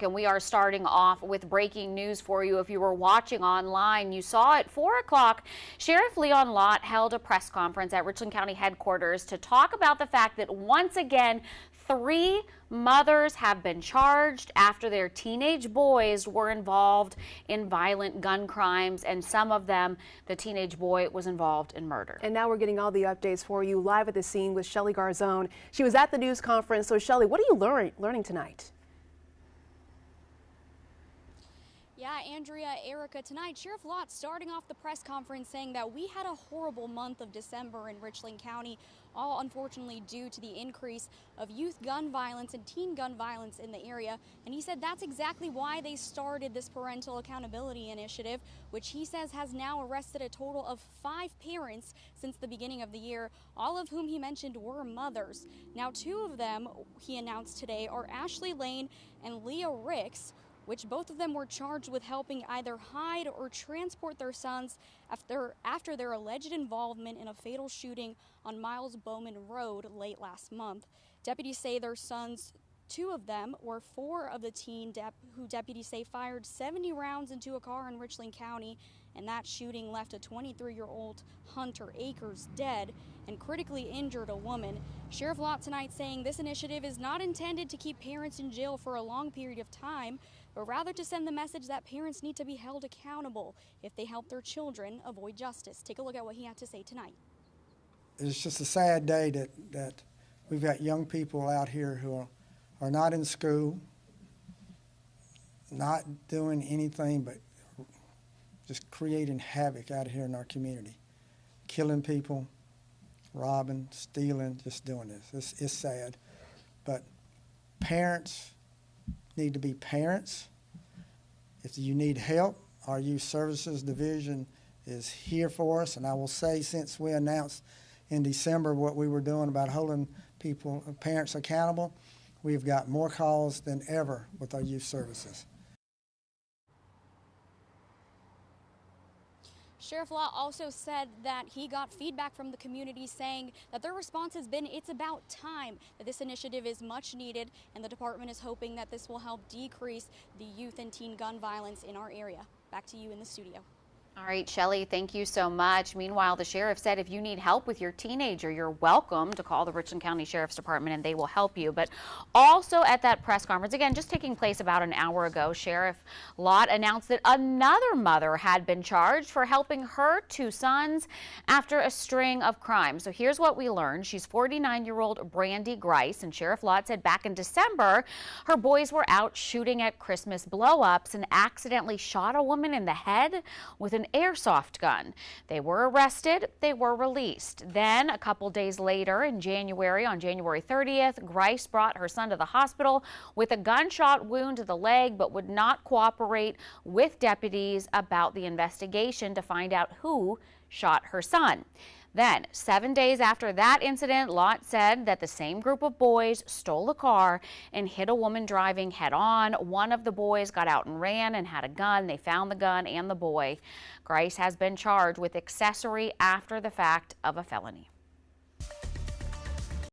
And we are starting off with breaking news for you. If you were watching online, you saw at 4 o'clock, Sheriff Leon Lott held a press conference at Richland County headquarters to talk about the fact that once again, 3 mothers have been charged after their teenage boys were involved in violent gun crimes, and some of them, the teenage boy was involved in murder. And now we're getting all the updates for you live at the scene with Shelly Garzone. She was at the news conference. So Shelly, what are you learning tonight? Yeah, Andrea, Erica, tonight Sheriff Lott starting off the press conference saying that we had a horrible month of December in Richland County, all unfortunately due to the increase of youth gun violence and teen gun violence in the area. And he said that's exactly why they started this parental accountability initiative, which he says has now arrested a total of 5 parents since the beginning of the year, all of whom he mentioned were mothers. Now 2 of them, he announced today, are Ashley Lane and Leigha Ricks, which both of them were charged with helping either hide or transport their sons after their alleged involvement in a fatal shooting on Miles Bowman Road late last month. Deputies say their sons, 2 of them, were 4 of the teen who deputies say fired 70 rounds into a car in Richland County, and that shooting left a 23-year-old Hunter Akers dead and critically injured a woman. Sheriff Lott tonight saying this initiative is not intended to keep parents in jail for a long period of time, but rather to send the message that parents need to be held accountable if they help their children avoid justice. Take a look at what he had to say tonight. It's just a sad day that we've got young people out here who are not in school, not doing anything but just creating havoc out here in our community, killing people, robbing, stealing, just doing this. It's sad, but parents need to be parents. If you need help, our Youth Services Division is here for us. And I will say, since we announced in December what we were doing about holding parents accountable, we've got more calls than ever with our youth services. Sheriff Lott also said that he got feedback from the community saying that their response has been it's about time, that this initiative is much needed, and the department is hoping that this will help decrease the youth and teen gun violence in our area. Back to you in the studio. All right, Shelly, thank you so much. Meanwhile, the sheriff said if you need help with your teenager, you're welcome to call the Richland County Sheriff's Department and they will help you. But also at that press conference, again, just taking place about an hour ago, Sheriff Lott announced that another mother had been charged for helping her 2 sons after a string of crimes. So here's what we learned. She's 49-year-old Brandy Grice, and Sheriff Lott said back in December, her boys were out shooting at Christmas blow-ups and accidentally shot a woman in the head with an airsoft gun. They were arrested, they were released. Then a couple days later in January, on January 30th, Grice brought her son to the hospital with a gunshot wound to the leg, but would not cooperate with deputies about the investigation to find out who shot her son. Then, 7 days after that incident, Lott said that the same group of boys stole a car and hit a woman driving head-on. One of the boys got out and ran and had a gun. They found the gun and the boy. Grice has been charged with accessory after the fact of a felony.